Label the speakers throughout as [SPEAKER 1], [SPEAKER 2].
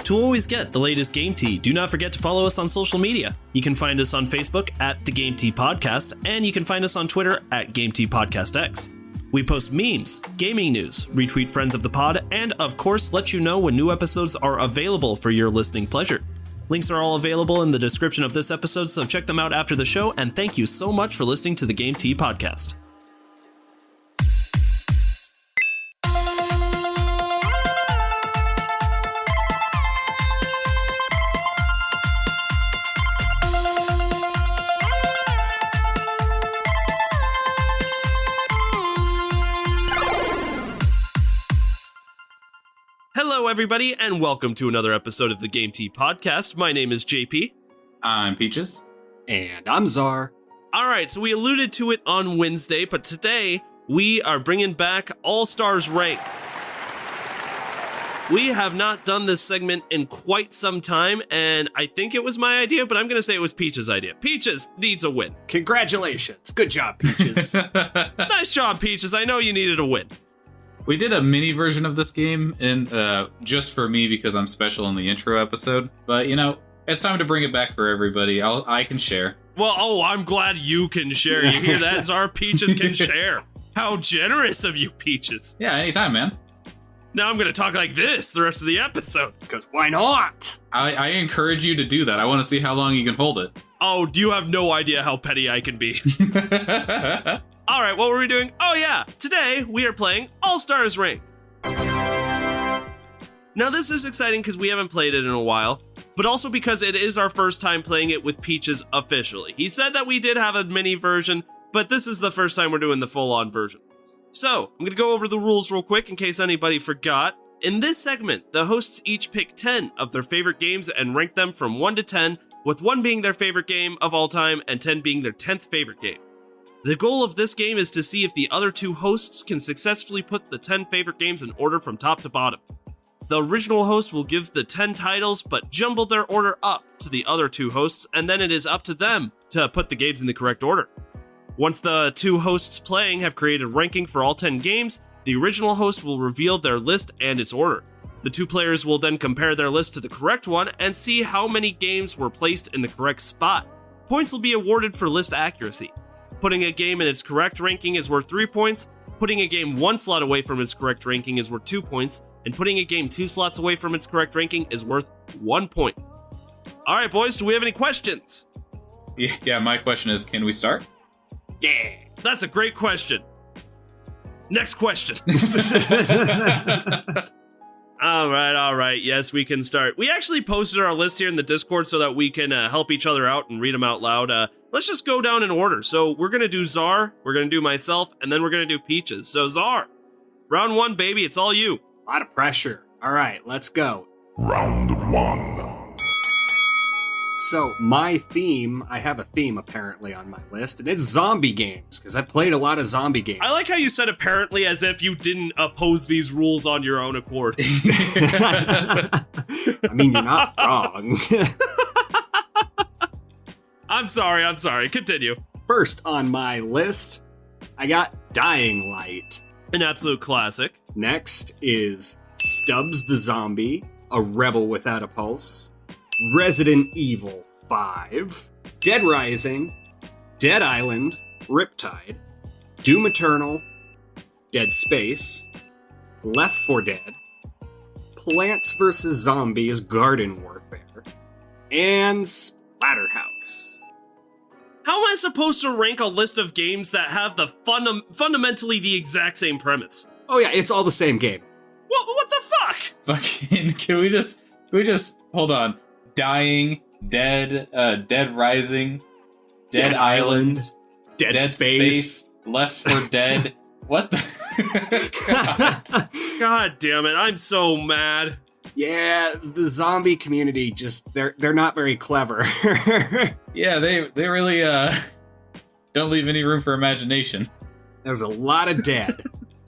[SPEAKER 1] To always get the latest Game Tea, do not forget to follow us on social media. You can find us on Facebook at The Game Tea Podcast, and you can find us on Twitter at Game Tea Podcast X. We post memes, gaming news, retweet friends of the pod, and of course let you know when new episodes are available for your listening pleasure. Links are all available in the description of this episode, so check them out after the show, and thank you so much for listening to the Game Tea Podcast. Hello, everybody, and welcome to another episode of the Game Tea Podcast. My name is JP.
[SPEAKER 2] I'm Peaches.
[SPEAKER 3] And I'm Czar.
[SPEAKER 1] All right, so we alluded to it on Wednesday, but today we are bringing back All-Stars Rank. We have not done this segment in quite some time, and I think it was my idea, but I'm going to say it was Peaches' idea. Peaches needs a win.
[SPEAKER 3] Congratulations. Good job, Peaches.
[SPEAKER 1] Nice job, Peaches. I know you needed a win.
[SPEAKER 2] We did a mini version of this game and just for me because I'm special in the intro episode. But, you know, it's time to bring it back for everybody. I can share.
[SPEAKER 1] Well, I'm glad you can share. You hear that? Czar? Peaches can share. How generous of you, Peaches.
[SPEAKER 2] Yeah, anytime, man.
[SPEAKER 1] Now I'm going to talk like this the rest of the episode.
[SPEAKER 3] Because why not?
[SPEAKER 2] I encourage you to do that. I want to see how long you can hold it.
[SPEAKER 1] Oh, do you have no idea how petty I can be? All right, what were we doing? Oh yeah, today we are playing All-Stars Rank. Now this is exciting because we haven't played it in a while, but also because it is our first time playing it with Peaches officially. He said that we did have a mini version, but this is the first time we're doing the full-on version. So, I'm going to go over the rules real quick in case anybody forgot. In this segment, the hosts each pick 10 of their favorite games and rank them from 1 to 10, with 1 being their favorite game of all time and 10 being their 10th favorite game. The goal of this game is to see if the other 2 hosts can successfully put the 10 favorite games in order from top to bottom. The original host will give the 10 titles, but jumble their order up to the other 2 hosts, and then it is up to them to put the games in the correct order. Once the 2 hosts playing have created a ranking for all 10 games, the original host will reveal their list and its order. The 2 players will then compare their list to the correct one and see how many games were placed in the correct spot. Points will be awarded for list accuracy. Putting a game in its correct ranking is worth 3 points, putting a game 1 slot away from its correct ranking is worth 2 points, and putting a game 2 slots away from its correct ranking is worth 1 point. Alright boys, do we have any questions?
[SPEAKER 2] Yeah, my question is, can we start?
[SPEAKER 1] Yeah, that's a great question. Next question. All right. Yes, we can start. We actually posted our list here in the Discord so that we can help each other out and read them out loud. Let's just go down in order. So we're going to do Czar, we're going to do myself, and then we're going to do Peaches. So Czar, round 1, baby, it's all you.
[SPEAKER 3] A lot of pressure. All right, let's go.
[SPEAKER 4] Round 1.
[SPEAKER 3] So my theme, I have a theme apparently on my list, and it's zombie games, because I played a lot of zombie games.
[SPEAKER 1] I like how you said apparently as if you didn't oppose these rules on your own accord.
[SPEAKER 3] I mean, you're not wrong.
[SPEAKER 1] I'm sorry. Continue.
[SPEAKER 3] First on my list, I got Dying Light.
[SPEAKER 1] An absolute classic.
[SPEAKER 3] Next is Stubbs the Zombie, A Rebel Without a Pulse. Resident Evil 5, Dead Rising, Dead Island, Riptide, Doom Eternal, Dead Space, Left 4 Dead, Plants vs. Zombies Garden Warfare, and Splatterhouse.
[SPEAKER 1] How am I supposed to rank a list of games that have the fundamentally the exact same premise?
[SPEAKER 3] Oh yeah, it's all the same game.
[SPEAKER 1] What the fuck?
[SPEAKER 2] Fucking, can we just, hold on. Dying, Dead Rising, Dead Island,
[SPEAKER 3] Dead Space,
[SPEAKER 2] Left 4 Dead. What the?
[SPEAKER 1] God damn it, I'm so mad.
[SPEAKER 3] Yeah, the zombie community they're not very clever.
[SPEAKER 2] Yeah, they really don't leave any room for imagination.
[SPEAKER 3] There's a lot of dead.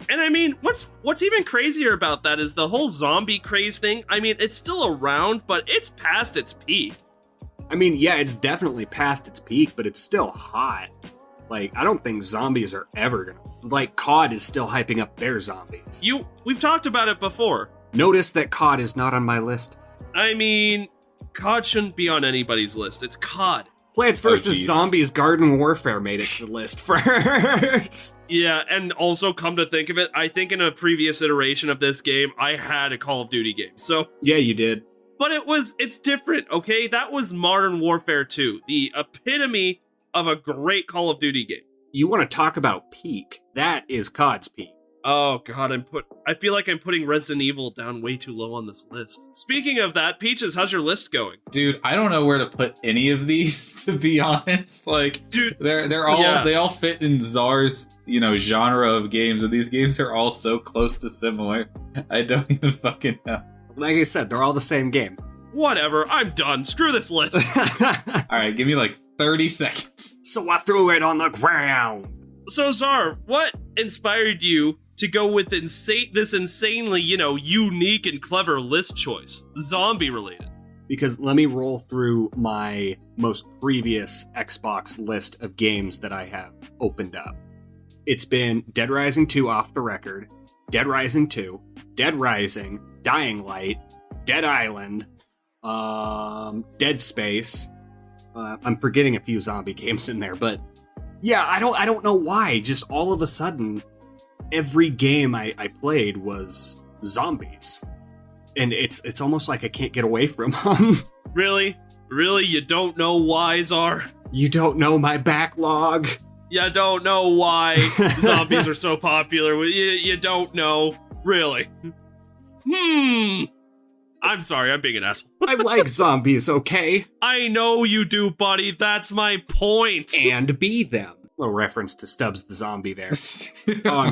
[SPEAKER 1] And I mean, what's even crazier about that is the whole zombie craze thing. I mean, it's still around, but it's past its peak.
[SPEAKER 3] I mean, yeah, it's definitely past its peak, but it's still hot. Like, I don't think zombies are ever gonna... Like, COD is still hyping up their zombies.
[SPEAKER 1] We've talked about it before.
[SPEAKER 3] Notice that COD is not on my list
[SPEAKER 1] I mean, COD shouldn't be on anybody's list. It's COD.
[SPEAKER 3] Plants vs.
[SPEAKER 2] geez.
[SPEAKER 3] Zombies Garden Warfare made it to the list first.
[SPEAKER 1] Yeah, and also come to think of it, I think in a previous iteration of this game, I had a Call of Duty game. So,
[SPEAKER 3] Yeah, you did.
[SPEAKER 1] but it's different, okay? That was Modern Warfare 2, the epitome of a great Call of Duty game.
[SPEAKER 3] You want to talk about peak? That is COD's peak.
[SPEAKER 1] Oh god, I feel like I'm putting Resident Evil down way too low on this list. Speaking of that, Peaches, how's your list going?
[SPEAKER 2] Dude, I don't know where to put any of these, to be honest. Like,
[SPEAKER 1] Dude,
[SPEAKER 2] they're all
[SPEAKER 1] yeah.
[SPEAKER 2] they all fit in Czar's, genre of games, and these games are all so close to similar. I don't even fucking know.
[SPEAKER 3] Like I said, they're all the same game.
[SPEAKER 1] whatever, I'm done. Screw this list.
[SPEAKER 2] All right, give me like 30 seconds.
[SPEAKER 3] So I threw it on the ground.
[SPEAKER 1] So, Czar, what inspired you to go with this insanely, unique and clever list choice? Zombie related.
[SPEAKER 3] Because let me roll through my most previous Xbox list of games that I have opened up. It's been Dead Rising 2 off the record, Dead Rising 2, Dead Rising, Dying Light, Dead Island, Dead Space. I'm forgetting a few zombie games in there, but yeah, I don't know why. Just all of a sudden, every game I played was zombies. And it's almost like I can't get away from them.
[SPEAKER 1] Really? Really? You don't know why, Czar?
[SPEAKER 3] You don't know my backlog.
[SPEAKER 1] You don't know why zombies are so popular. You don't know. Really? I'm sorry, I'm being an asshole.
[SPEAKER 3] I like zombies, okay?
[SPEAKER 1] I know you do, buddy. That's my point.
[SPEAKER 3] And be them. Little reference to Stubbs the Zombie there. Oh,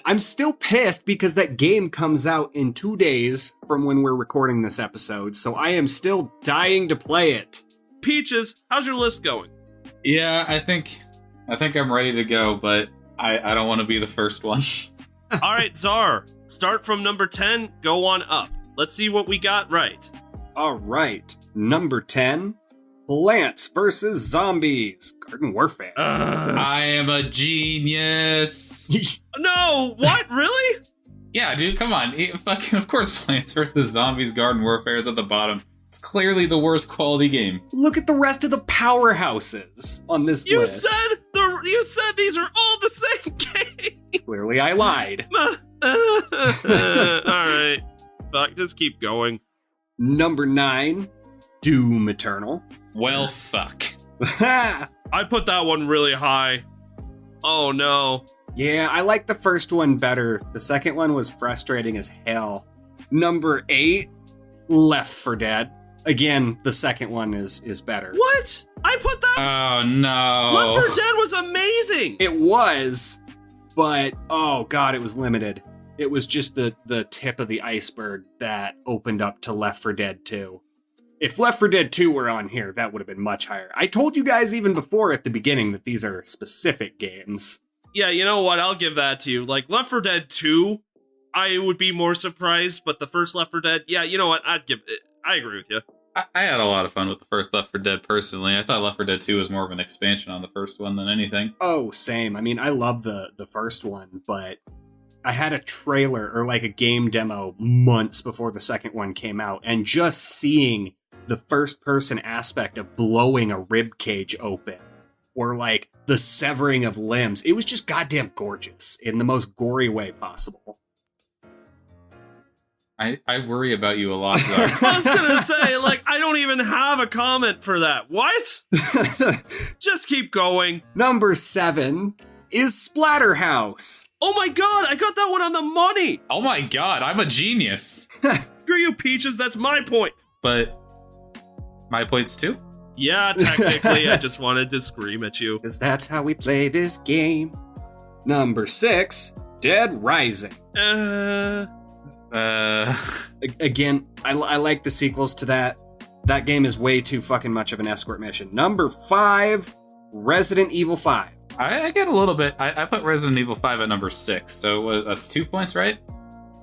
[SPEAKER 3] I'm still pissed because that game comes out in 2 days from when we're recording this episode, so I am still dying to play it.
[SPEAKER 1] Peaches, how's your list going?
[SPEAKER 2] Yeah, I think I'm ready to go, but I don't want to be the first one.
[SPEAKER 1] All right, Czar, start from number 10, go on up. Let's see what we got right.
[SPEAKER 3] All right, number 10, Plants vs. Zombies, Garden Warfare.
[SPEAKER 2] I am a genius.
[SPEAKER 1] No, what? Really?
[SPEAKER 2] Yeah, dude, come on. Fucking, of course, Plants vs. Zombies Garden Warfare is at the bottom. It's clearly the worst quality game.
[SPEAKER 3] Look at the rest of the powerhouses on this
[SPEAKER 1] You
[SPEAKER 3] list.
[SPEAKER 1] you said these are all the same game.
[SPEAKER 3] Clearly I lied.
[SPEAKER 1] All right, but just keep going.
[SPEAKER 3] Number 9, Doom Eternal.
[SPEAKER 2] Well, fuck.
[SPEAKER 1] I put that one really high. Oh no.
[SPEAKER 3] Yeah, I like the first one better. The second one was frustrating as hell. Number 8, Left 4 Dead. Again, the second one is better.
[SPEAKER 1] What? I put that.
[SPEAKER 2] Oh, no.
[SPEAKER 1] Left 4 Dead was amazing.
[SPEAKER 3] It was, but oh god, it was limited. It was just the tip of the iceberg that opened up to Left 4 Dead 2. If Left 4 Dead 2 were on here, that would have been much higher. I told you guys even before at the beginning that these are specific games.
[SPEAKER 1] Yeah, you know what? I'll give that to you. Like, Left 4 Dead 2, I would be more surprised, but the first Left 4 Dead, yeah, you know what? I agree with you.
[SPEAKER 2] I had a lot of fun with the first Left 4 Dead, personally. I thought Left 4 Dead 2 was more of an expansion on the first one than anything.
[SPEAKER 3] Oh, same. I mean, I love the first one, but I had a trailer or like a game demo months before the second one came out, and just seeing the first person aspect of blowing a rib cage open or like the severing of limbs, it was just goddamn gorgeous in the most gory way possible.
[SPEAKER 2] I worry about you a lot, Czar.
[SPEAKER 1] I was gonna say, like, I don't even have a comment for that. What? Just keep going.
[SPEAKER 3] Number 7 is Splatterhouse.
[SPEAKER 1] Oh my god, I got that one on the money.
[SPEAKER 2] Oh my god, I'm a genius.
[SPEAKER 1] Screw you, Peaches, that's my point.
[SPEAKER 2] But my points too?
[SPEAKER 1] Yeah, technically, I just wanted to scream at you.
[SPEAKER 3] Because that's how we play this game. Number 6, Dead Rising. Again, I like the sequels to that. That game is way too fucking much of an escort mission. Number 5, Resident Evil 5.
[SPEAKER 2] I get a little bit. I put Resident Evil 5 at number 6, so that's 2 points, right?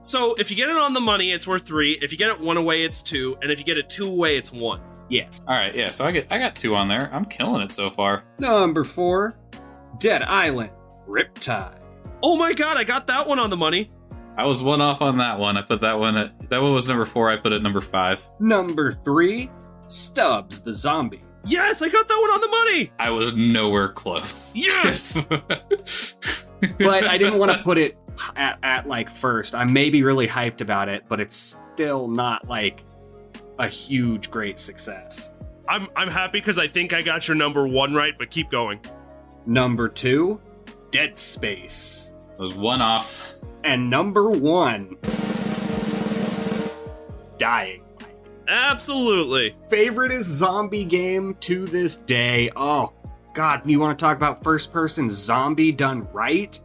[SPEAKER 1] So, if you get it on the money, it's worth 3. If you get it 1 away, it's 2. And if you get it 2 away, it's 1.
[SPEAKER 3] Yes.
[SPEAKER 2] All right, yeah. So I got 2 on there. I'm killing it so far.
[SPEAKER 3] Number 4, Dead Island, Riptide.
[SPEAKER 1] Oh my god, I got that one on the money.
[SPEAKER 2] I was one off on that one. I put that one was number 4. I put it number 5.
[SPEAKER 3] Number 3, Stubbs the Zombie.
[SPEAKER 1] Yes, I got that one on the money.
[SPEAKER 2] I was nowhere close.
[SPEAKER 1] Yes.
[SPEAKER 3] But I didn't want to put it at like first. I may be really hyped about it, but it's still not like a huge, great success.
[SPEAKER 1] I'm happy because I think I got your number 1 right, but keep going.
[SPEAKER 3] Number 2, Dead Space.
[SPEAKER 2] I was one off.
[SPEAKER 3] And number 1, Dying.
[SPEAKER 1] Absolutely.
[SPEAKER 3] Favorite zombie game to this day. Oh, God, you want to talk about first-person zombie done right?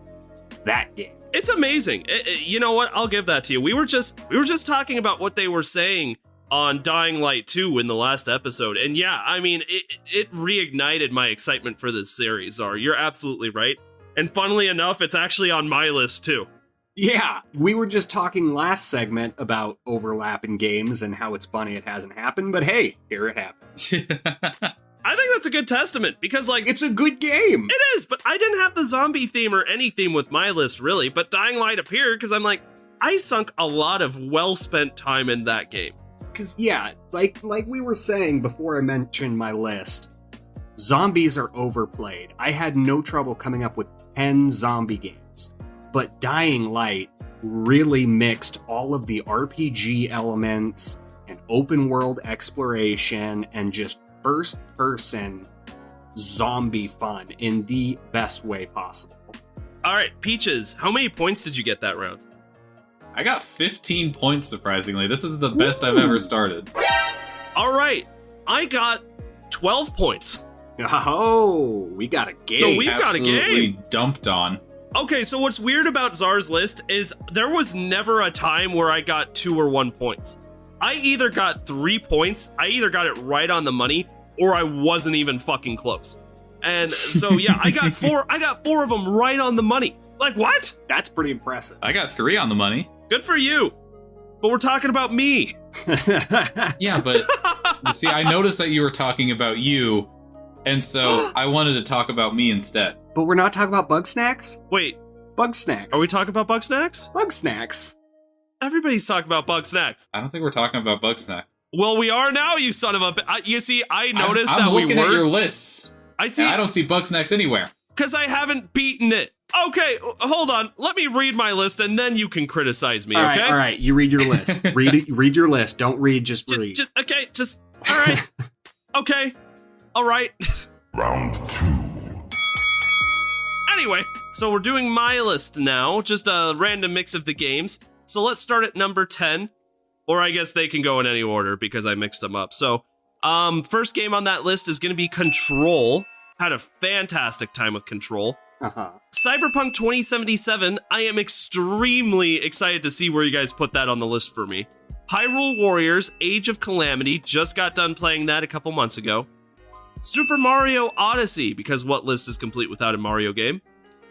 [SPEAKER 3] That game.
[SPEAKER 1] It's amazing. You know what? I'll give that to you. We were just talking about what they were saying on Dying Light 2 in the last episode. And yeah, I mean, it reignited my excitement for this series, Zar. You're absolutely right. And funnily enough, it's actually on my list too.
[SPEAKER 3] Yeah, we were just talking last segment about overlap in games and how it's funny it hasn't happened, but hey, here it happens.
[SPEAKER 1] I think that's a good testament because, like,
[SPEAKER 3] It's a good game.
[SPEAKER 1] it is, but I didn't have the zombie theme or any theme with my list, really. But Dying Light appeared because I'm like, I sunk a lot of well-spent time in that game.
[SPEAKER 3] Because, yeah, like we were saying before I mentioned my list, zombies are overplayed. I had no trouble coming up with 10 zombie games. But Dying Light really mixed all of the RPG elements and open world exploration and just first-person zombie fun in the best way possible.
[SPEAKER 1] All right, Peaches, how many points did you get that round?
[SPEAKER 2] I got 15 points, surprisingly. This is the best I've ever started.
[SPEAKER 1] All right, I got 12 points.
[SPEAKER 3] Oh, we got a game.
[SPEAKER 1] So we've got a
[SPEAKER 2] Absolutely
[SPEAKER 1] game.
[SPEAKER 2] dumped on.
[SPEAKER 1] Okay, so what's weird about Czar's list is there was never a time where I got 2 or 1 points. I either got 3 points, I either got it right on the money, or I wasn't even fucking close. And so yeah, I got 4 of them right on the money. Like, what?
[SPEAKER 3] That's pretty impressive.
[SPEAKER 2] I got 3 on the money.
[SPEAKER 1] Good for you. But we're talking about me.
[SPEAKER 2] Yeah, but see, I noticed that you were talking about you, and so I wanted to talk about me instead.
[SPEAKER 3] But we're not talking about Bug Snacks?
[SPEAKER 1] Wait,
[SPEAKER 3] Bug Snacks.
[SPEAKER 1] are we talking about Bug Snacks?
[SPEAKER 3] Bug Snacks.
[SPEAKER 1] Everybody's talking about Bug Snacks.
[SPEAKER 2] I don't think we're talking about Bugsnax.
[SPEAKER 1] Well, we are now, you son of a... You see, I noticed
[SPEAKER 2] I'm
[SPEAKER 1] that we
[SPEAKER 2] looking at your
[SPEAKER 1] were...
[SPEAKER 2] lists.
[SPEAKER 1] I see...
[SPEAKER 2] And I don't see Bugsnax anywhere.
[SPEAKER 1] Because I haven't beaten it. Okay, hold on. Let me read my list, and then you can criticize me,
[SPEAKER 3] All
[SPEAKER 1] okay?
[SPEAKER 3] right, all right. You read your list. Read your list. Don't read, just read.
[SPEAKER 1] All right. Okay. All right.
[SPEAKER 4] Round 2.
[SPEAKER 1] Anyway, so we're doing my list now, just a random mix of the games. So let's start at number 10, or I guess they can go in any order because I mixed them up. So, first game on that list is going to be Control. Had a fantastic time with Control.
[SPEAKER 3] Uh-huh.
[SPEAKER 1] Cyberpunk 2077, I am extremely excited to see where you guys put that on the list for me. Hyrule Warriors, Age of Calamity, just got done playing that a couple months ago. Super Mario Odyssey, because what list is complete without a Mario game?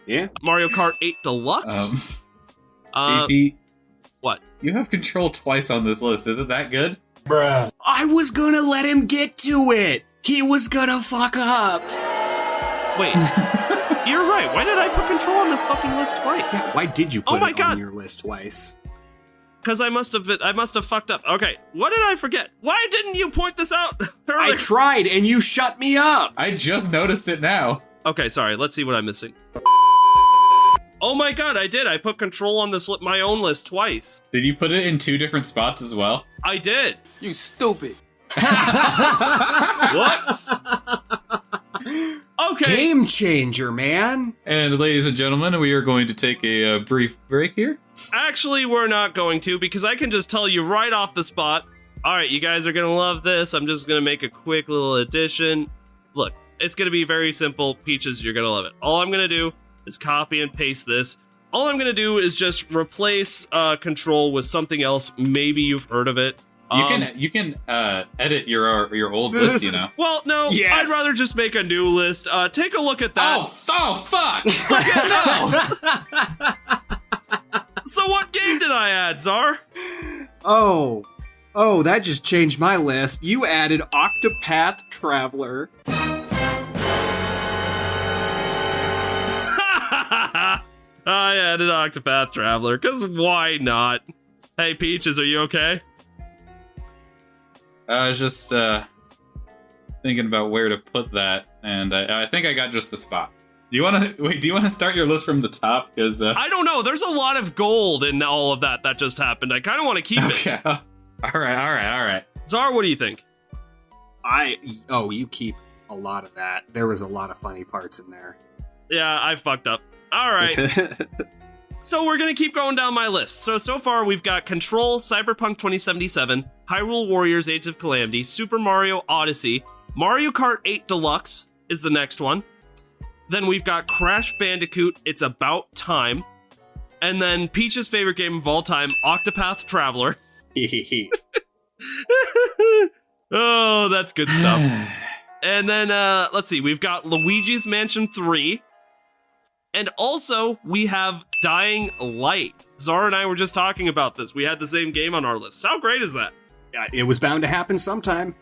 [SPEAKER 3] Yeah.
[SPEAKER 1] Mario Kart 8 Deluxe.
[SPEAKER 2] BP,
[SPEAKER 1] What?
[SPEAKER 2] you have Control twice on this list. Isn't that good?
[SPEAKER 3] I was gonna let him get to it. He was gonna fuck up.
[SPEAKER 1] Wait, you're right. Why did I put Control on this fucking list twice?
[SPEAKER 3] Yeah, why did you put
[SPEAKER 1] my
[SPEAKER 3] it
[SPEAKER 1] God.
[SPEAKER 3] on your list twice?
[SPEAKER 1] Because I must have fucked up. Okay, what did I forget? Why didn't you point this out
[SPEAKER 3] I
[SPEAKER 1] earlier?
[SPEAKER 3] tried and you shut me up.
[SPEAKER 2] I just noticed it now.
[SPEAKER 1] Okay, sorry. Let's see what I'm missing. Oh my God, I did. I put Control on this my own list twice.
[SPEAKER 2] Did you put it in 2 different spots as well?
[SPEAKER 1] I did.
[SPEAKER 5] You stupid.
[SPEAKER 1] Whoops. Okay.
[SPEAKER 3] Game changer, man.
[SPEAKER 2] And ladies and gentlemen, we are going to take a brief break here.
[SPEAKER 1] Actually, we're not going to because I can just tell you right off the spot. All right, you guys are going to love this. I'm just going to make a quick little addition. Look, it's going to be very simple. Peaches, you're going to love it. All I'm going to do is copy and paste this. All I'm going to do is just replace Control with something else. Maybe you've heard of it.
[SPEAKER 2] You can edit your old list, you know.
[SPEAKER 1] Well, no,
[SPEAKER 3] Yes.
[SPEAKER 1] I'd rather just make a new list. Take a look at that.
[SPEAKER 2] Oh fuck!
[SPEAKER 1] No. So what game did I add, Czar?
[SPEAKER 3] Oh, that just changed my list. You added Octopath
[SPEAKER 1] I added Octopath Traveler, because why not? Hey, Peaches, are you okay?
[SPEAKER 2] I was just thinking about where to put that, and I think I got just the spot. Do you want to start your list from the top? Because
[SPEAKER 1] I don't know. There's a lot of gold in all of that just happened. I kind of want to keep it.
[SPEAKER 2] Okay. All right.
[SPEAKER 1] Czar, what do you think?
[SPEAKER 3] You keep a lot of that. There was a lot of funny parts in there.
[SPEAKER 1] Yeah, I fucked up. All right. So we're going to keep going down my list. So far we've got Control, Cyberpunk 2077, Hyrule Warriors Age of Calamity, Super Mario Odyssey, Mario Kart 8 Deluxe is the next one. Then we've got Crash Bandicoot, It's About Time. And then Peach's favorite game of all time, Octopath Traveler. Oh, that's good stuff. And then, let's see, we've got Luigi's Mansion 3. And also, we have Dying Light. Zara and I were just talking about this. We had the same game on our list. How great is that?
[SPEAKER 3] It was bound to happen sometime.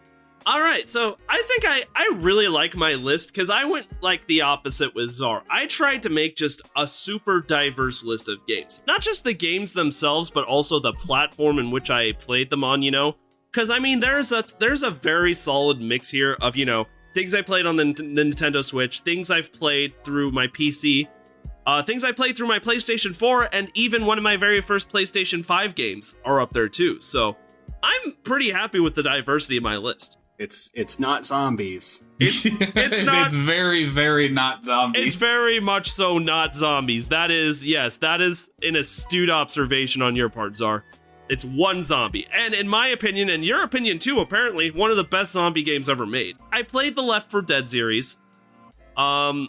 [SPEAKER 1] All right, so I think I really like my list because I went like the opposite with Zara. I tried to make just a super diverse list of games. Not just the games themselves, but also the platform in which I played them on, Because, I mean, there's a very solid mix here of, things I played on the Nintendo Switch, things I've played through my PC, things I played through my PlayStation 4, and even one of my very first PlayStation 5 games are up there too. So I'm pretty happy with the diversity of my list.
[SPEAKER 3] It's not zombies.
[SPEAKER 1] It's not.
[SPEAKER 2] It's very, very not zombies.
[SPEAKER 1] It's very much so not zombies. That is an astute observation on your part, Czar. It's one zombie. And in my opinion, and your opinion too, apparently, one of the best zombie games ever made. I played the Left 4 Dead series. I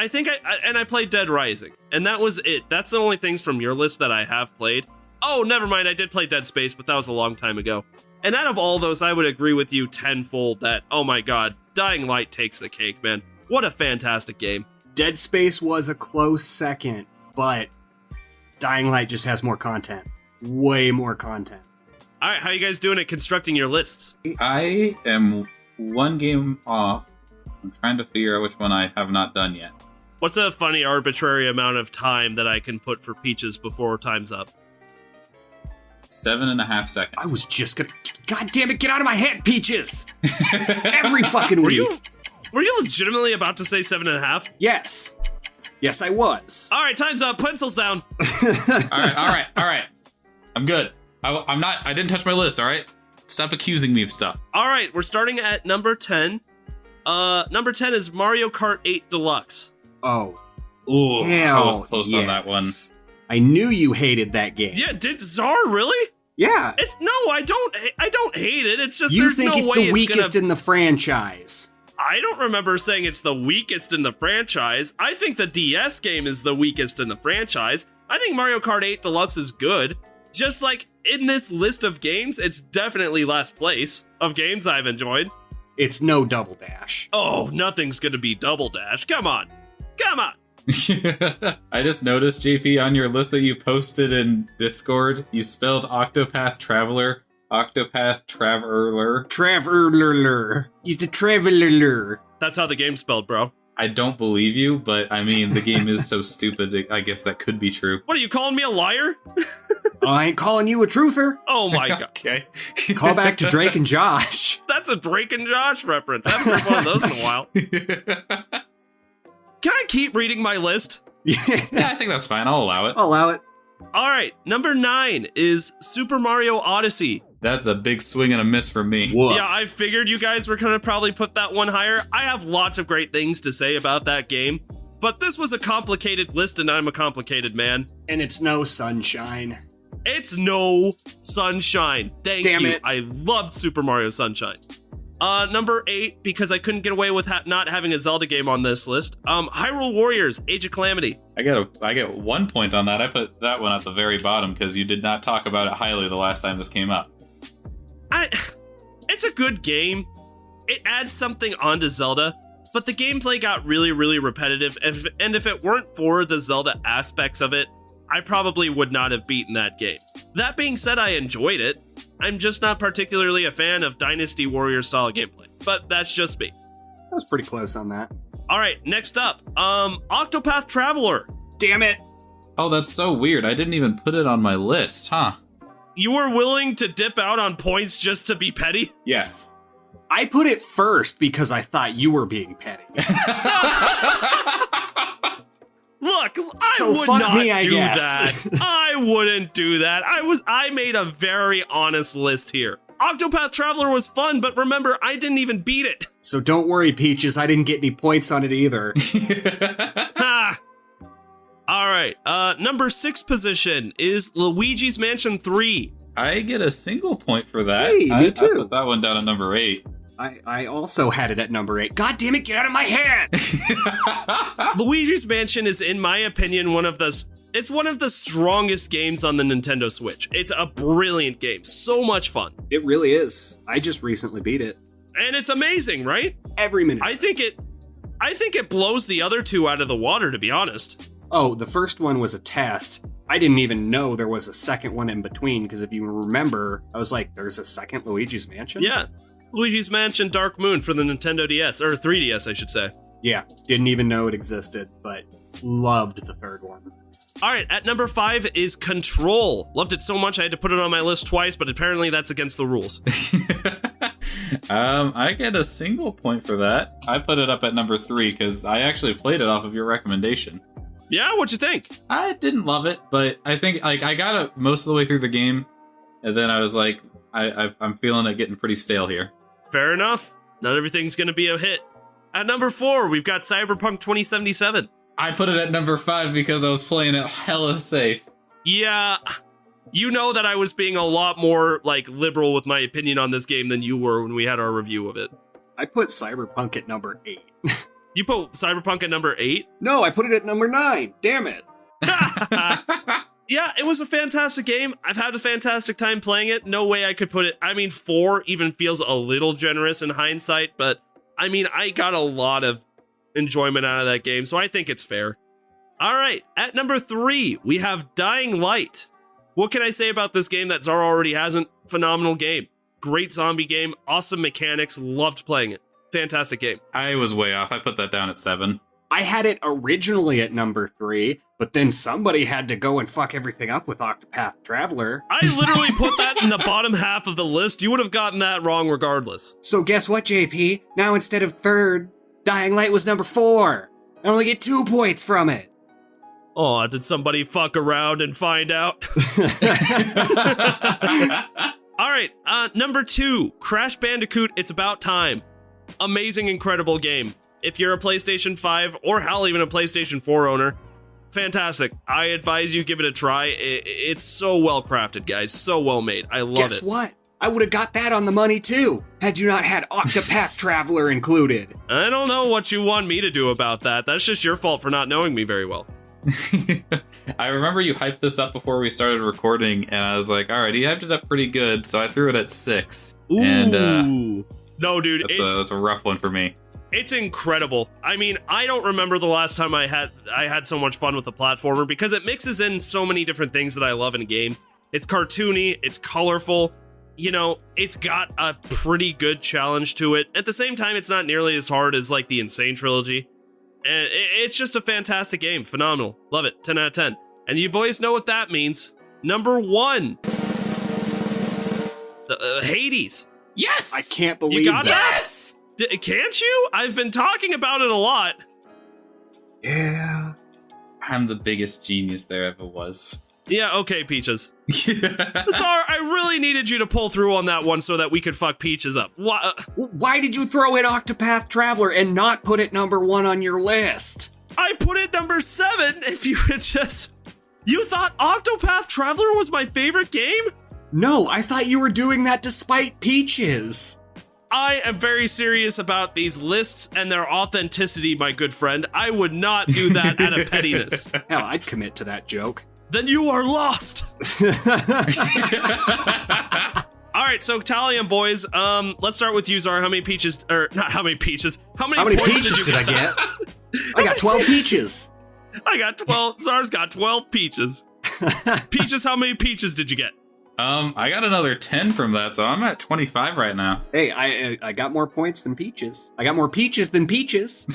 [SPEAKER 1] think I played Dead Rising. And that was it. That's the only things from your list that I have played. Oh, never mind. I did play Dead Space, but that was a long time ago. And out of all those, I would agree with you tenfold that, oh my god, Dying Light takes the cake, man. What a fantastic game.
[SPEAKER 3] Dead Space was a close second, but Dying Light just has more content. Way more content.
[SPEAKER 1] All right, how you guys doing at constructing your lists?
[SPEAKER 2] I am one game off. I'm trying to figure out which one I have not done yet.
[SPEAKER 1] What's a funny arbitrary amount of time that I can put for Peaches before time's up?
[SPEAKER 2] 7.5 seconds.
[SPEAKER 3] I was just gonna... God damn it, get out of my head, Peaches! Every fucking week.
[SPEAKER 1] Were you legitimately about to say 7.5?
[SPEAKER 3] Yes. Yes, I was.
[SPEAKER 1] All right, time's up. Pencils down.
[SPEAKER 2] All right. I'm good. I didn't touch my list, all right? Stop accusing me of stuff.
[SPEAKER 1] All right, we're starting at number 10. Number 10 is Mario Kart 8 Deluxe.
[SPEAKER 3] Oh.
[SPEAKER 2] Ooh,
[SPEAKER 3] hell
[SPEAKER 2] I was close on that one.
[SPEAKER 3] I knew you hated that game.
[SPEAKER 1] Yeah, did Czar really?
[SPEAKER 3] Yeah.
[SPEAKER 1] I don't hate it. It's just
[SPEAKER 3] you
[SPEAKER 1] there's
[SPEAKER 3] think
[SPEAKER 1] no
[SPEAKER 3] it's
[SPEAKER 1] way
[SPEAKER 3] the weakest in the franchise.
[SPEAKER 1] I don't remember saying it's the weakest in the franchise. I think the DS game is the weakest in the franchise. I think Mario Kart 8 Deluxe is good. Just like in this list of games, it's definitely last place of games I've enjoyed.
[SPEAKER 3] It's no Double Dash.
[SPEAKER 1] Oh, nothing's gonna be Double Dash. Come on.
[SPEAKER 2] I just noticed, JP, on your list that you posted in Discord, you spelled Octopath Traveler, Octopath Traveler.
[SPEAKER 3] Traveler. He's a traveler.
[SPEAKER 1] That's how the game's spelled, bro.
[SPEAKER 2] I don't believe you, but I mean, the game is so stupid, I guess that could be true.
[SPEAKER 1] What, are you calling me a liar?
[SPEAKER 3] I ain't calling you a truther.
[SPEAKER 1] Oh my god.
[SPEAKER 2] Okay.
[SPEAKER 3] Call back to Drake and Josh.
[SPEAKER 1] That's a Drake and Josh reference. I haven't heard one of those in a while. Can I keep reading my list?
[SPEAKER 2] Yeah, I think that's fine. I'll allow it.
[SPEAKER 3] I'll allow it.
[SPEAKER 1] All right, number 9 is Super Mario Odyssey.
[SPEAKER 2] That's a big swing and a miss for me.
[SPEAKER 3] Woof.
[SPEAKER 1] Yeah, I figured you guys were gonna probably put that one higher. I have lots of great things to say about that game, but this was a complicated list and I'm a complicated man.
[SPEAKER 3] And it's no sunshine.
[SPEAKER 1] It's no sunshine.
[SPEAKER 3] Damn
[SPEAKER 1] you.
[SPEAKER 3] it.
[SPEAKER 1] I loved Super Mario Sunshine. Number 8, because I couldn't get away with not having a Zelda game on this list, Hyrule Warriors Age of Calamity.
[SPEAKER 2] I get 1 point on that. I put that one at the very bottom because you did not talk about it highly the last time this came up.
[SPEAKER 1] It's a good game. It adds something onto Zelda, but the gameplay got really, really repetitive, and if it weren't for the Zelda aspects of it, I probably would not have beaten that game. That being said, I enjoyed it. I'm just not particularly a fan of Dynasty Warrior style gameplay, but that's just me.
[SPEAKER 3] I was pretty close on that.
[SPEAKER 1] All right, next up, Octopath Traveler.
[SPEAKER 3] Damn it.
[SPEAKER 2] Oh, that's so weird. I didn't even put it on my list, huh?
[SPEAKER 1] You were willing to dip out on points just to be petty?
[SPEAKER 2] Yes.
[SPEAKER 3] I put it first because I thought you were being petty.
[SPEAKER 1] Look,
[SPEAKER 3] So
[SPEAKER 1] I would
[SPEAKER 3] fuck
[SPEAKER 1] not
[SPEAKER 3] me, I
[SPEAKER 1] do
[SPEAKER 3] guess.
[SPEAKER 1] that. I wouldn't do that. I made a very honest list here. Octopath Traveler was fun, but remember, I didn't even beat it.
[SPEAKER 3] So don't worry, Peaches, I didn't get any points on it either.
[SPEAKER 1] Ha! All right, number 6 position is Luigi's Mansion 3.
[SPEAKER 2] I get a single point for that.
[SPEAKER 3] Hey, me too.
[SPEAKER 2] I put that one down at number 8.
[SPEAKER 3] I also had it at number 8. God damn it, get out of my hand!
[SPEAKER 1] Luigi's Mansion is, in my opinion, one of the strongest games on the Nintendo Switch. It's a brilliant game. So much fun.
[SPEAKER 3] It really is. I just recently beat it.
[SPEAKER 1] And it's amazing, right?
[SPEAKER 3] Every minute.
[SPEAKER 1] I think it blows the other two out of the water, to be honest.
[SPEAKER 3] Oh, the first one was a test. I didn't even know there was a second one in between, because if you remember, I was like, there's a second Luigi's Mansion?
[SPEAKER 1] Yeah. Luigi's Mansion Dark Moon for the Nintendo DS, or 3DS, I should say.
[SPEAKER 3] Yeah, didn't even know it existed, but loved the third one.
[SPEAKER 1] All right, at number 5 is Control. Loved it so much I had to put it on my list twice, but apparently that's against the rules.
[SPEAKER 2] I get a single point for that. I put it up at number 3 because I actually played it off of your recommendation.
[SPEAKER 1] Yeah, what'd you think?
[SPEAKER 2] I didn't love it, but I think I got it most of the way through the game, and then I was like, I'm feeling it getting pretty stale here.
[SPEAKER 1] Fair enough. Not everything's going to be a hit. At number 4, we've got Cyberpunk 2077.
[SPEAKER 2] I put it at number 5 because I was playing it hella safe.
[SPEAKER 1] Yeah, you know that I was being a lot more, liberal with my opinion on this game than you were when we had our review of it.
[SPEAKER 3] I put Cyberpunk at number 8.
[SPEAKER 1] You put Cyberpunk at number 8?
[SPEAKER 3] No, I put it at number 9. Damn it.
[SPEAKER 1] Yeah, it was a fantastic game. I've had a fantastic time playing it. No way I could put it. I mean, 4 even feels a little generous in hindsight, but I mean, I got a lot of enjoyment out of that game, so I think it's fair. All right, at number 3, we have Dying Light. What can I say about this game that Zara already hasn't? Phenomenal game. Great zombie game, awesome mechanics, loved playing it. Fantastic game.
[SPEAKER 2] I was way off. I put that down at 7.
[SPEAKER 3] I had it originally at number 3, but then somebody had to go and fuck everything up with Octopath Traveler.
[SPEAKER 1] I literally put that in the bottom half of the list. You would have gotten that wrong regardless.
[SPEAKER 3] So guess what, JP? Now instead of 3rd, Dying Light was number 4. I only get 2 points from it.
[SPEAKER 1] Oh, did somebody fuck around and find out? All right, number 2, Crash Bandicoot, It's About Time. Amazing, incredible game. If you're a PlayStation 5 or hell, even a PlayStation 4 owner, fantastic. I advise you give it a try. It's so well crafted, guys. So well made. I love it.
[SPEAKER 3] Guess what? I would have got that on the money too, had you not had Octopath Traveler included.
[SPEAKER 1] I don't know what you want me to do about that. That's just your fault for not knowing me very well.
[SPEAKER 2] I remember you hyped this up before we started recording, and I was like, all right, he hyped it up pretty good, so I threw it at 6.
[SPEAKER 1] Ooh.
[SPEAKER 2] And,
[SPEAKER 1] no, dude,
[SPEAKER 2] that's a rough one for me.
[SPEAKER 1] It's incredible. I mean, I don't remember the last time I had so much fun with a platformer because it mixes in so many different things that I love in a game. It's cartoony, it's colorful, you know, it's got a pretty good challenge to it. At the same time, it's not nearly as hard as like the Insane trilogy. And it's just a fantastic game. Phenomenal. Love it. 10 out of 10. And you boys know what that means. Number 1. Hades.
[SPEAKER 2] Yes!
[SPEAKER 3] I can't believe
[SPEAKER 1] You got
[SPEAKER 3] that.
[SPEAKER 1] Yes! Can't you? I've been talking about it a lot.
[SPEAKER 3] Yeah.
[SPEAKER 2] I'm the biggest genius there ever was.
[SPEAKER 1] Yeah, okay, Peaches. Sorry, I really needed you to pull through on that one so that we could fuck Peaches up.
[SPEAKER 3] Why did you throw in Octopath Traveler and not put it number 1 on your list?
[SPEAKER 1] I put it number 7 if you had just... You thought Octopath Traveler was my favorite game?
[SPEAKER 3] No, I thought you were doing that despite Peaches.
[SPEAKER 1] I am very serious about these lists and their authenticity, my good friend. I would not do that out of pettiness.
[SPEAKER 3] Hell, I'd commit to that joke.
[SPEAKER 1] Then you are lost. All right, so tally 'em, boys. Let's start with you, Zar. How many peaches? Or not how many peaches? How many points
[SPEAKER 3] peaches did I get? I got 12 peaches.
[SPEAKER 1] I got 12. Zar's got 12 peaches. Peaches, how many peaches did you get?
[SPEAKER 2] I got another 10 from that, so I'm at 25 right now.
[SPEAKER 3] Hey, I got more points than Peaches. I got more peaches than Peaches.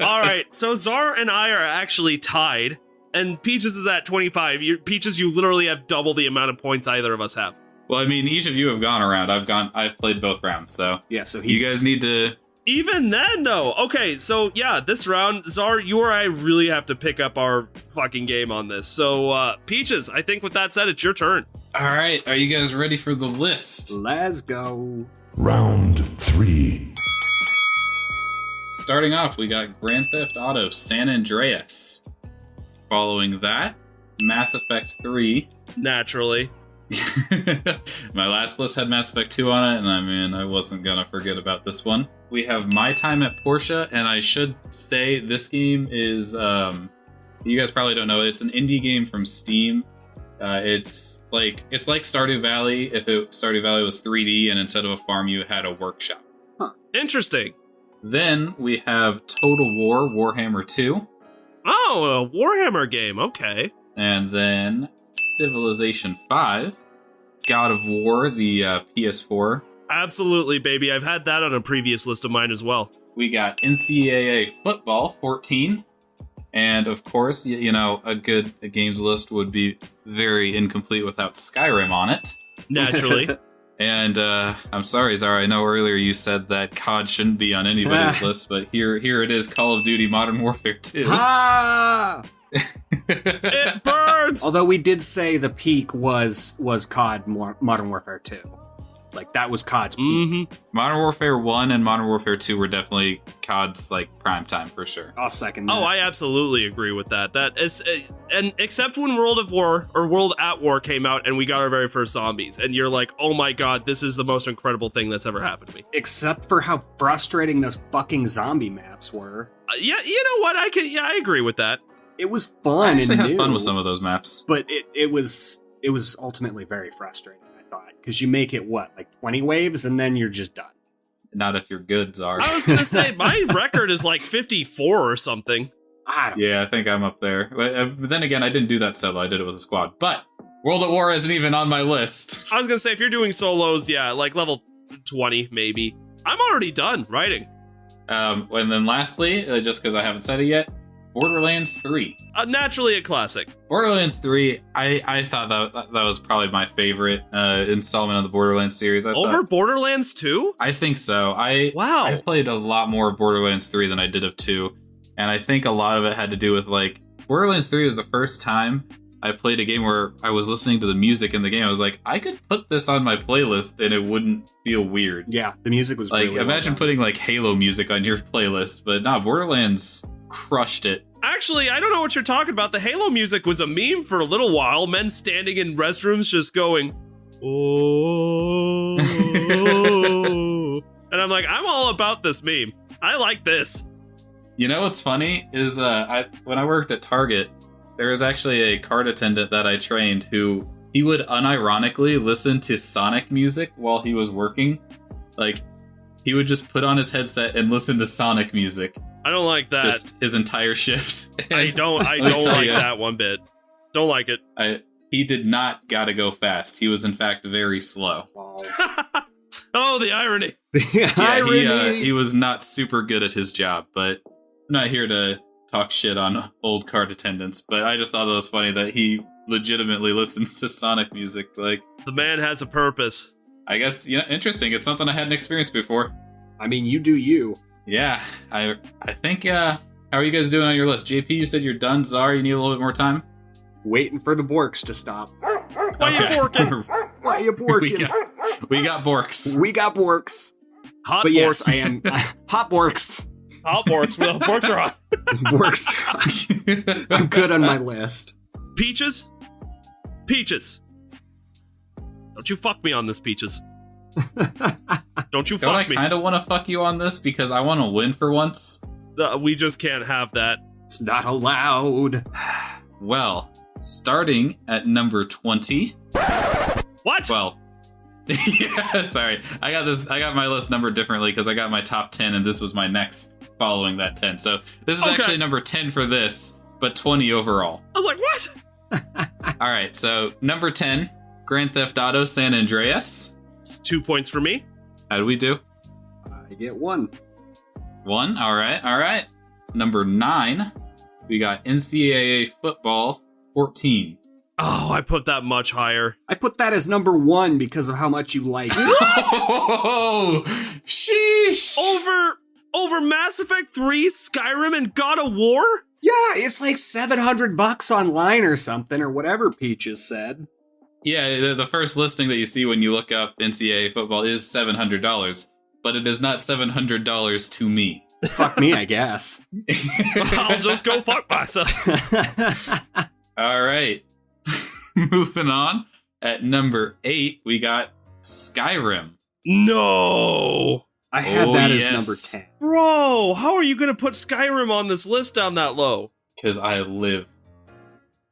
[SPEAKER 1] All right, so Zar and I are actually tied. and Peaches is at 25. Peaches, you literally have double the amount of points either of us have.
[SPEAKER 2] Well, I mean, each of you have gone around. I've played both rounds, so
[SPEAKER 3] Yeah, so
[SPEAKER 2] you guys need to.
[SPEAKER 1] Even then, no. Okay, so yeah, this round, Czar, you or I really have to pick up our fucking game on this. So, Peaches, I think with that said, it's your turn.
[SPEAKER 2] All right, are you guys ready for the list?
[SPEAKER 3] let's go.
[SPEAKER 4] Round 3.
[SPEAKER 2] Starting off, we got Grand Theft Auto San Andreas. Following that, Mass Effect 3.
[SPEAKER 1] Naturally.
[SPEAKER 2] My last list had Mass Effect 2 on it, and I wasn't gonna forget about this one. We have My Time at Portia, and I should say this game is, you guys probably don't know it. It's an indie game from Steam. It's like Stardew Valley if Stardew Valley was 3D, and instead of a farm, you had a workshop.
[SPEAKER 1] Interesting.
[SPEAKER 2] Then we have Total War Warhammer 2.
[SPEAKER 1] Oh, a Warhammer game. Okay.
[SPEAKER 2] And then Civilization 5. God of War, the PS4.
[SPEAKER 1] Absolutely, baby. I've had that on a previous list of mine as well.
[SPEAKER 2] We got NCAA Football 14. And of course, you know, a games list would be very incomplete without Skyrim on it.
[SPEAKER 1] Naturally.
[SPEAKER 2] And I'm sorry, Zara, I know earlier you said that COD shouldn't be on anybody's list, but here it is, Call of Duty Modern Warfare 2.
[SPEAKER 3] Ah!
[SPEAKER 1] It burns!
[SPEAKER 3] Although we did say the peak was COD Modern Warfare 2. Like, that was COD's peak.
[SPEAKER 1] Mm-hmm.
[SPEAKER 2] Modern Warfare 1 and Modern Warfare 2 were definitely COD's, like, prime time for sure.
[SPEAKER 3] I'll second that.
[SPEAKER 1] Oh, I absolutely agree with that. That is, and except when World of War or World at War came out and we got our very first zombies, and you're like, oh my god, this is the most incredible thing that's ever happened to me.
[SPEAKER 3] Except for how frustrating those fucking zombie maps were.
[SPEAKER 1] Yeah, you know what? I agree with that.
[SPEAKER 3] It was fun
[SPEAKER 2] I actually
[SPEAKER 3] and
[SPEAKER 2] had
[SPEAKER 3] new,
[SPEAKER 2] fun with some of those maps.
[SPEAKER 3] but it was ultimately very frustrating, I thought, because you make it like 20 waves and then you're just done.
[SPEAKER 2] Not if you're good, Zara.
[SPEAKER 1] I was gonna say my record is like 54 or something.
[SPEAKER 3] I don't
[SPEAKER 2] Yeah, I think I'm up there. But then again, I didn't do that solo. I did it with a squad. But World at War isn't even on my list.
[SPEAKER 1] I was gonna say if you're doing solos, yeah, like level 20 maybe. I'm already done writing.
[SPEAKER 2] And then lastly, just because I haven't said it yet, Borderlands 3.
[SPEAKER 1] Naturally a classic.
[SPEAKER 2] Borderlands 3, I thought that was probably my favorite installment of the Borderlands series.
[SPEAKER 1] Over Borderlands 2?
[SPEAKER 2] I think so.
[SPEAKER 1] Wow.
[SPEAKER 2] I played a lot more of Borderlands 3 than I did of 2. And I think a lot of it had to do with, like, Borderlands 3 was the first time I played a game where I was listening to the music in the game. I was like, I could put this on my playlist and it wouldn't feel weird.
[SPEAKER 3] Yeah, the music was
[SPEAKER 2] Like,
[SPEAKER 3] really well
[SPEAKER 2] imagine
[SPEAKER 3] done.
[SPEAKER 2] putting, like, Halo music on your playlist. But nah, Borderlands crushed it.
[SPEAKER 1] Actually, I don't know what you're talking about. The Halo music was a meme for a little while. Men standing in restrooms just going, oh. And I'm like, I'm all about this meme. I like this.
[SPEAKER 2] You know what's funny is when I worked at Target, there was actually a cart attendant that I trained who he would unironically listen to Sonic music while he was working. Like, he would just put on his headset and listen to Sonic music.
[SPEAKER 1] I don't like that.
[SPEAKER 2] Just his entire shift.
[SPEAKER 1] I don't
[SPEAKER 2] Let me
[SPEAKER 1] like
[SPEAKER 2] tell ya,
[SPEAKER 1] that one bit. Don't like it.
[SPEAKER 2] He did not gotta go fast. He was in fact very slow.
[SPEAKER 3] Balls.
[SPEAKER 1] Oh, the irony.
[SPEAKER 3] The irony.
[SPEAKER 2] He was not super good at his job, but I'm not here to talk shit on old cart attendants, but I just thought that was funny that he legitimately listens to Sonic music. Like,
[SPEAKER 1] The man has a purpose.
[SPEAKER 2] I guess, interesting. It's something I hadn't experienced before.
[SPEAKER 3] I mean, you do you.
[SPEAKER 2] Yeah, I think, how are you guys doing on your list? JP, you said you're done. Czar, you need a little bit more time?
[SPEAKER 3] Waiting for the Borks to stop.
[SPEAKER 1] Why you borking?
[SPEAKER 3] Why you borking?
[SPEAKER 2] we got Borks.
[SPEAKER 3] We got Borks.
[SPEAKER 1] Hot
[SPEAKER 3] But yes,
[SPEAKER 1] borks.
[SPEAKER 3] I am hot Borks.
[SPEAKER 1] Hot borks. Well, borks are hot.
[SPEAKER 3] Borks. I'm good on my list.
[SPEAKER 1] Peaches? Peaches. Don't you fuck me on this, Peaches. Don't you
[SPEAKER 2] Don't I
[SPEAKER 1] fuck me.
[SPEAKER 2] kind of want to fuck you on this because I want to win for once?
[SPEAKER 1] We just can't have that.
[SPEAKER 3] It's not allowed.
[SPEAKER 2] Well, starting at number 20.
[SPEAKER 1] What?
[SPEAKER 2] Well, yeah, sorry. I got my list numbered differently because I got my top 10 and this was my next following that 10. So this is
[SPEAKER 1] Okay.
[SPEAKER 2] actually number 10 for this, but 20 overall.
[SPEAKER 1] I was like, what?
[SPEAKER 2] All right, so number 10, Grand Theft Auto San Andreas.
[SPEAKER 1] It's 2 points for me.
[SPEAKER 2] How do we do?
[SPEAKER 3] I get one.
[SPEAKER 2] 1, all right. Number 9, we got NCAA football 14.
[SPEAKER 1] Oh, I put that much higher.
[SPEAKER 3] I put that as number 1 because of how much you like it.
[SPEAKER 2] Oh, sheesh.
[SPEAKER 1] Over Mass Effect 3, Skyrim, and God of War?
[SPEAKER 3] Yeah, it's like $700 online or something, or whatever Peaches said.
[SPEAKER 2] Yeah, the first listing that you see when you look up NCAA football is $700, but it is not $700 to me.
[SPEAKER 3] Fuck me, I guess.
[SPEAKER 1] I'll just go fuck myself.
[SPEAKER 2] All right. Moving on. At number 8, we got Skyrim.
[SPEAKER 1] No!
[SPEAKER 3] I had that as
[SPEAKER 2] yes.
[SPEAKER 3] number 10.
[SPEAKER 1] Bro, how are you going to put Skyrim on this list down that low?
[SPEAKER 2] Because I live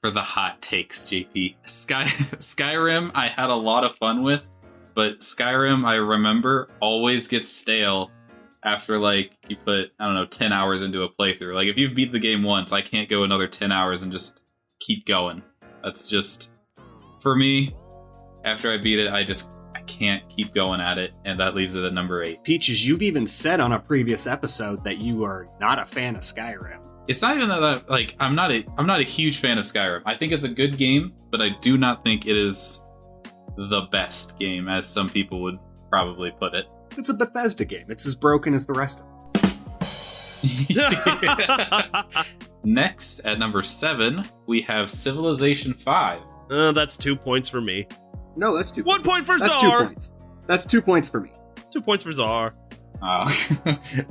[SPEAKER 2] for the hot takes, JP. Skyrim, I had a lot of fun with, but Skyrim, I remember, always gets stale after, like, you put, 10 hours into a playthrough. Like, if you beat the game once, I can't go another 10 hours and just keep going. That's just, for me, after I beat it, I can't keep going at it, and that leaves it at number 8.
[SPEAKER 3] Peaches, you've even said on a previous episode that you are not a fan of Skyrim.
[SPEAKER 2] It's not even that, like, I'm not a huge fan of Skyrim. I think it's a good game, but I do not think it is the best game, as some people would probably put it.
[SPEAKER 3] It's a Bethesda game. It's as broken as the rest of them.
[SPEAKER 2] Next, at number 7, we have Civilization 5.
[SPEAKER 1] That's 2 points for me.
[SPEAKER 3] No, that's 2
[SPEAKER 1] 1
[SPEAKER 3] points.
[SPEAKER 1] point for
[SPEAKER 3] That's
[SPEAKER 1] Czar.
[SPEAKER 3] 2 points. That's 2 points for me.
[SPEAKER 1] 2 points for Czar.
[SPEAKER 2] Oh,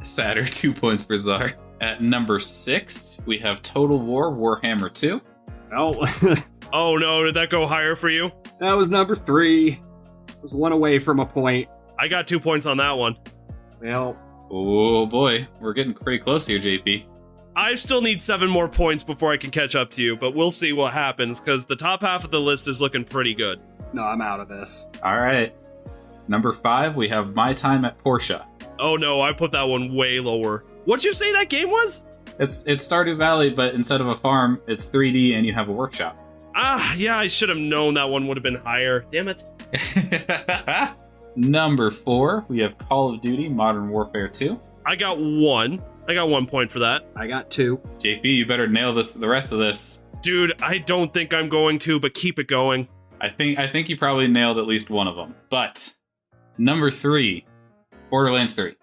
[SPEAKER 2] sadder, 2 points for Czar. At number 6, we have Total War Warhammer 2.
[SPEAKER 3] Oh,
[SPEAKER 1] Oh no, did that go higher for you?
[SPEAKER 3] that was number 3. It was 1 away from a point.
[SPEAKER 1] I got 2 points on that one.
[SPEAKER 3] Well,
[SPEAKER 2] Oh boy, we're getting pretty close here, JP.
[SPEAKER 1] I still need 7 more points before I can catch up to you, but we'll see what happens, because the top half of the list is looking pretty good.
[SPEAKER 3] no, I'm out of this.
[SPEAKER 2] All right. Number 5, we have My Time at Portia.
[SPEAKER 1] Oh no, I put that one way lower. What'd you say that game was?
[SPEAKER 2] It's Stardew Valley, but instead of a farm, it's 3D and you have a workshop.
[SPEAKER 1] Ah, yeah, I should have known that one would have been higher. Damn it.
[SPEAKER 2] Number 4, we have Call of Duty Modern Warfare 2.
[SPEAKER 1] I got 1. I got 1 point for that.
[SPEAKER 3] I got 2.
[SPEAKER 2] JP, you better nail the rest of this.
[SPEAKER 1] Dude, I don't think I'm going to, but keep it going.
[SPEAKER 2] I think you probably nailed at least one of them. But number 3, Borderlands 3.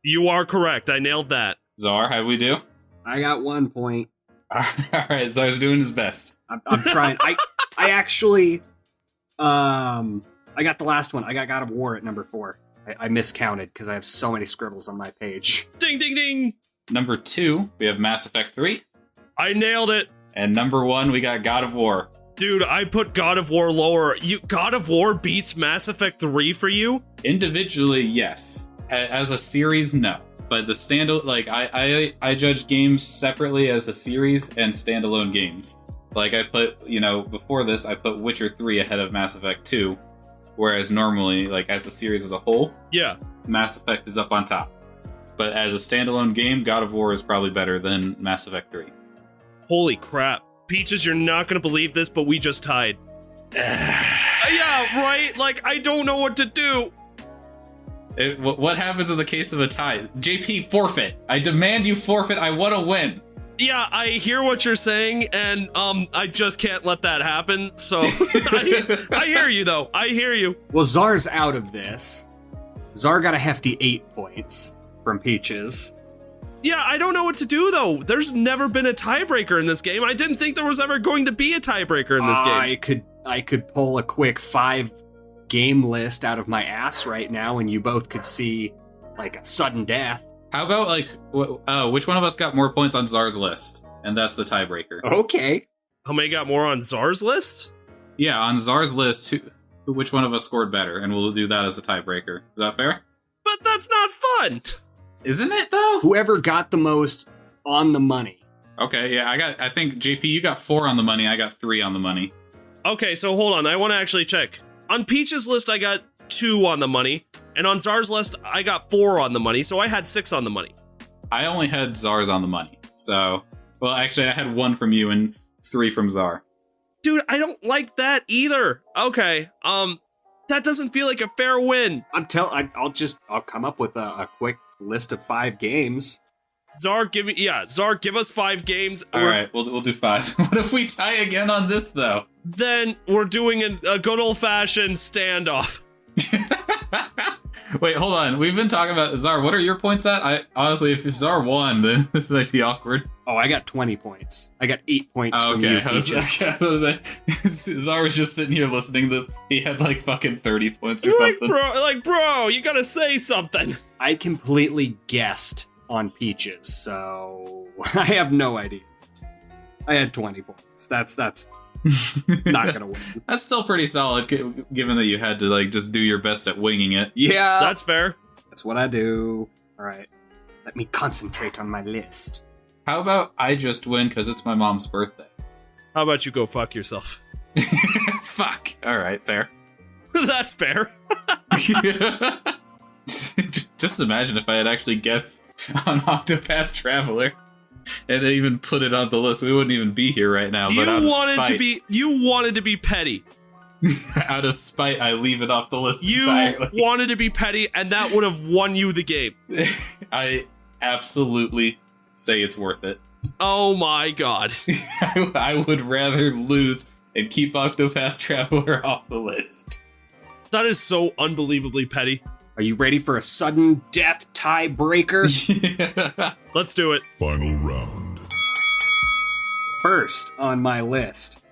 [SPEAKER 1] You are correct. I nailed that.
[SPEAKER 2] Czar, how'd we do?
[SPEAKER 3] I got 1 point.
[SPEAKER 2] All right, Czar's doing his best.
[SPEAKER 3] I'm trying. I actually, I got the last one. I got God of War at number 4. I miscounted because I have so many scribbles on my page.
[SPEAKER 1] Ding, ding, ding.
[SPEAKER 2] Number 2, we have Mass Effect 3.
[SPEAKER 1] I nailed it.
[SPEAKER 2] And number 1, we got God of War.
[SPEAKER 1] Dude, I put God of War lower. God of War beats Mass Effect 3 for you?
[SPEAKER 2] Individually, yes. As a series, no. But the standalone, like, I judge games separately as a series and standalone games. Like, I put, before this, I put Witcher 3 ahead of Mass Effect 2. Whereas normally, like, as a series as a whole,
[SPEAKER 1] Yeah.
[SPEAKER 2] Mass Effect is up on top. But as a standalone game, God of War is probably better than Mass Effect 3.
[SPEAKER 1] Holy crap. Peaches, you're not gonna believe this, but we just tied. Yeah, right? Like, I don't know what to do.
[SPEAKER 2] What happens in the case of a tie? JP, forfeit. I demand you forfeit. I want to win.
[SPEAKER 1] Yeah, I hear what you're saying, and I just can't let that happen. So I hear you though. I hear you.
[SPEAKER 3] Well, Czar's out of this. Czar got a hefty 8 points from Peaches.
[SPEAKER 1] Yeah, I don't know what to do though. There's never been a tiebreaker in this game. I didn't think there was ever going to be a tiebreaker in this game.
[SPEAKER 3] I could pull a quick 5 game list out of my ass right now, and you both could see like a sudden death.
[SPEAKER 2] How about, like, which one of us got more points on Czar's list? And that's the tiebreaker.
[SPEAKER 3] Okay.
[SPEAKER 1] How many got more on Czar's list?
[SPEAKER 2] Yeah, on Czar's list, which one of us scored better? And we'll do that as a tiebreaker. Is that fair?
[SPEAKER 1] But that's not fun.
[SPEAKER 2] Isn't it, though?
[SPEAKER 3] Whoever got the most on the money.
[SPEAKER 2] Okay, yeah, I think, JP, you got 4 on the money. I got 3 on the money.
[SPEAKER 1] Okay, so hold on. I want to actually check. On Peach's list, I got 2 on the money. And on Czar's list, I got 4 on the money, so I had 6 on the money.
[SPEAKER 2] I only had Czar's on the money. So, well, actually, I had 1 from you and 3 from Czar.
[SPEAKER 1] Dude, I don't like that either. Okay, that doesn't feel like a fair win.
[SPEAKER 3] I'll come up with a quick list of 5 games.
[SPEAKER 1] Czar, give us 5 games.
[SPEAKER 2] All right, we'll do 5. What if we tie again on this, though?
[SPEAKER 1] Then we're doing a good old-fashioned standoff.
[SPEAKER 2] Wait, hold on. We've been talking about Czar. What are your points at? I honestly, if Czar won, then this might be awkward.
[SPEAKER 3] Oh, I got 20 points. I got 8 points from you, Peaches.
[SPEAKER 2] Czar was just sitting here listening to this. He had like fucking 30 points or
[SPEAKER 1] You're
[SPEAKER 2] something.
[SPEAKER 1] bro, you gotta say something.
[SPEAKER 3] I completely guessed on Peaches, so I have no idea. I had 20 points. That's not gonna win.
[SPEAKER 2] That's still pretty solid, given that you had to like just do your best at winging it.
[SPEAKER 3] Yeah,
[SPEAKER 1] That's fair.
[SPEAKER 3] that's what I do. All right, let me concentrate on my list.
[SPEAKER 2] How about I just win because it's my mom's birthday?
[SPEAKER 1] How about you go fuck yourself?
[SPEAKER 2] Fuck. All right, fair.
[SPEAKER 1] That's fair.
[SPEAKER 2] Just imagine if I had actually guessed on Octopath Traveler and even put it on the list. We wouldn't even be here right now. But
[SPEAKER 1] You wanted to be petty.
[SPEAKER 2] out of spite, I leave it off the list
[SPEAKER 1] You
[SPEAKER 2] entirely.
[SPEAKER 1] wanted to be petty, and that would have won you the game.
[SPEAKER 2] I absolutely say it's worth it.
[SPEAKER 1] Oh my god.
[SPEAKER 2] I would rather lose and keep Octopath Traveler off the list.
[SPEAKER 1] That is so unbelievably petty.
[SPEAKER 3] Are you ready for a sudden death tiebreaker?
[SPEAKER 1] Let's do it.
[SPEAKER 4] Final round.
[SPEAKER 3] First on my list,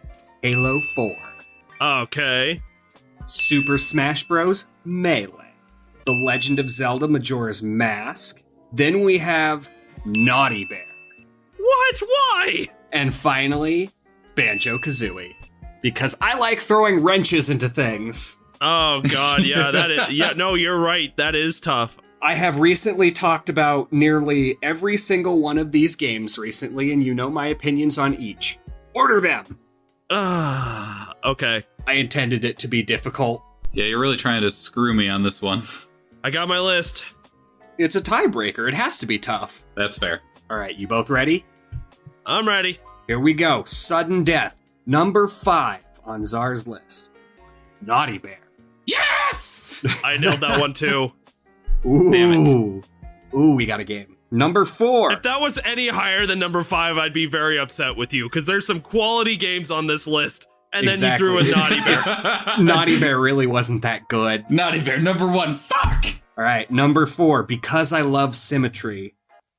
[SPEAKER 3] Halo 4,
[SPEAKER 1] Okay.
[SPEAKER 3] Super Smash Bros. Melee, The Legend of Zelda Majora's Mask, then we have Naughty Bear,
[SPEAKER 1] What? Why?
[SPEAKER 3] and finally, Banjo-Kazooie. Because I like throwing wrenches into things.
[SPEAKER 1] Oh god, yeah, that is. Yeah, no, you're right. That is tough.
[SPEAKER 3] I have recently talked about nearly every single one of these games recently, and you know my opinions on each. Order them!
[SPEAKER 1] Okay.
[SPEAKER 3] I intended it to be difficult.
[SPEAKER 2] Yeah, you're really trying to screw me on this one.
[SPEAKER 1] I got my list.
[SPEAKER 3] It's a tiebreaker, it has to be tough.
[SPEAKER 2] That's fair.
[SPEAKER 3] Alright, you both ready?
[SPEAKER 1] I'm ready.
[SPEAKER 3] Here we go. Sudden death. Number 5 on Czar's list. Naughty Bear.
[SPEAKER 2] Yes!
[SPEAKER 1] I nailed that one too.
[SPEAKER 3] Ooh.
[SPEAKER 1] Damn it.
[SPEAKER 3] Ooh, we got a game. Number 4.
[SPEAKER 1] If that was any higher than number 5, I'd be very upset with you, because there's some quality games on this list, and then
[SPEAKER 3] Exactly.
[SPEAKER 1] you threw a Naughty Bear.
[SPEAKER 3] Naughty Bear really wasn't that good.
[SPEAKER 2] Naughty Bear, number 1. Fuck!
[SPEAKER 3] Alright, number 4. Because I love symmetry.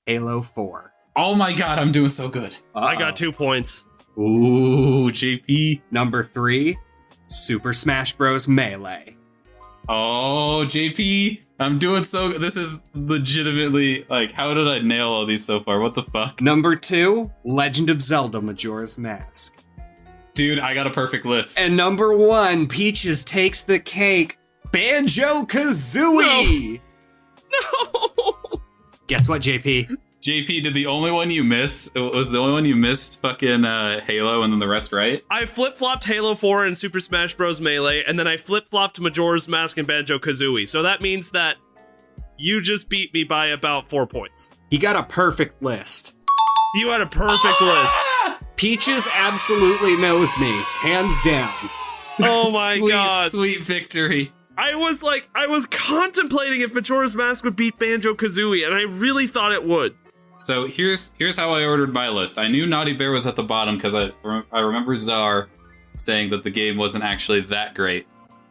[SPEAKER 3] Halo 4.
[SPEAKER 2] Oh my god, I'm doing so good.
[SPEAKER 1] I got 2 points.
[SPEAKER 2] Ooh, JP.
[SPEAKER 3] Number 3. Super Smash Bros. Melee.
[SPEAKER 2] Oh, JP. I'm doing so. This is legitimately like, how did I nail all these so far? What the fuck?
[SPEAKER 3] Number 2. Legend of Zelda Majora's Mask.
[SPEAKER 2] Dude, I got a perfect list.
[SPEAKER 3] And number 1. Peaches takes the cake. Banjo-Kazooie!
[SPEAKER 1] No!
[SPEAKER 3] Guess what, JP?
[SPEAKER 2] JP, did the only one you miss? Was the only one you missed fucking Halo and then the rest right?
[SPEAKER 1] I flip-flopped Halo 4 and Super Smash Bros. Melee, and then I flip-flopped Majora's Mask and Banjo-Kazooie. So that means that you just beat me by about 4 points.
[SPEAKER 3] He got a perfect list.
[SPEAKER 1] You had a perfect list.
[SPEAKER 3] Peaches absolutely knows me, hands down.
[SPEAKER 1] Oh my
[SPEAKER 2] Sweet,
[SPEAKER 1] god.
[SPEAKER 2] sweet victory.
[SPEAKER 1] I was contemplating if Majora's Mask would beat Banjo-Kazooie, and I really thought it would.
[SPEAKER 2] So here's how I ordered my list. I knew Naughty Bear was at the bottom because I remember Czar saying that the game wasn't actually that great.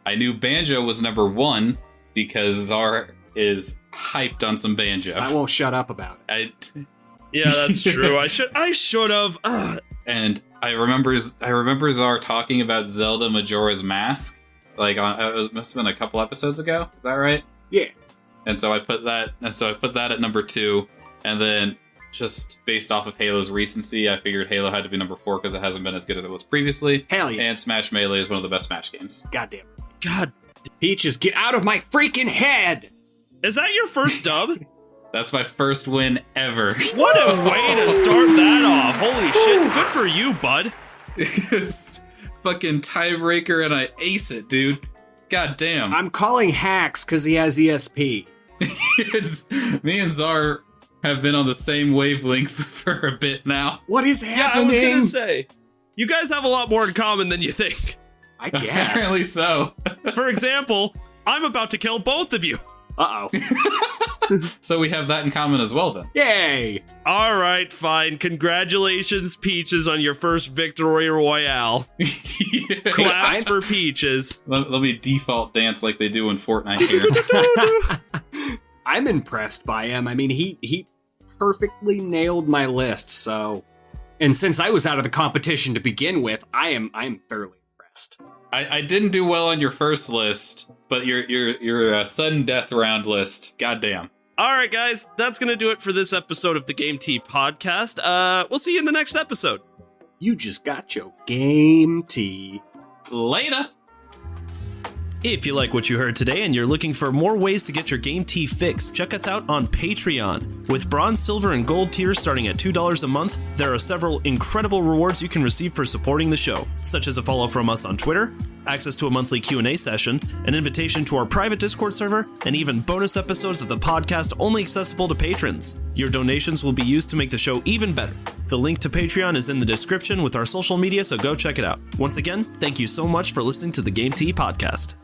[SPEAKER 2] I knew Banjo was number 1 because Czar is hyped on some Banjo.
[SPEAKER 3] I won't shut up about it.
[SPEAKER 1] Yeah, that's true. I should have.
[SPEAKER 2] And I remember Czar talking about Zelda Majora's Mask, like it must have been a couple episodes ago. Is that right?
[SPEAKER 3] Yeah.
[SPEAKER 2] And so I put that at number 2, and then just based off of Halo's recency, I figured Halo had to be number 4 because it hasn't been as good as it was previously.
[SPEAKER 3] Hell yeah.
[SPEAKER 2] And Smash Melee is one of the best Smash games.
[SPEAKER 3] Goddamn.
[SPEAKER 1] God,
[SPEAKER 3] Peaches, get out of my freaking head!
[SPEAKER 1] is that your first dub?
[SPEAKER 2] That's my first win ever.
[SPEAKER 1] What a way to start that off. Holy shit. Good for you, bud.
[SPEAKER 2] Fucking tiebreaker, and I ace it, dude. God damn.
[SPEAKER 3] I'm calling hacks because he has ESP.
[SPEAKER 2] Me and Czar have been on the same wavelength for a bit now.
[SPEAKER 3] What is
[SPEAKER 1] Yeah,
[SPEAKER 3] happening?
[SPEAKER 1] I was gonna say, you guys have a lot more in common than you think.
[SPEAKER 3] I guess.
[SPEAKER 2] Apparently so.
[SPEAKER 1] For example, I'm about to kill both of you.
[SPEAKER 3] Uh-oh.
[SPEAKER 2] So we have that in common as well, then.
[SPEAKER 3] Yay!
[SPEAKER 1] All right, fine. Congratulations, Peaches, on your first victory royale. Claps for Peaches.
[SPEAKER 2] Let me default dance like they do in Fortnite here.
[SPEAKER 3] I'm impressed by him. I mean, he perfectly nailed my list, so... And since I was out of the competition to begin with, I am thoroughly impressed.
[SPEAKER 2] I didn't do well on your first list, but your sudden death round list, goddamn.
[SPEAKER 1] All right, guys, that's going to do it for this episode of the Game Tea podcast. We'll see you in the next episode.
[SPEAKER 3] You just got your game tea.
[SPEAKER 2] Later.
[SPEAKER 1] If you like what you heard today and you're looking for more ways to get your game tea fix, check us out on Patreon. With bronze, silver, and gold tiers starting at $2 a month, there are several incredible rewards you can receive for supporting the show, such as a follow from us on Twitter, access to a monthly Q&A session, an invitation to our private Discord server, and even bonus episodes of the podcast only accessible to patrons. Your donations will be used to make the show even better. The link to Patreon is in the description with our social media, so go check it out. Once again, thank you so much for listening to the Game Tea podcast.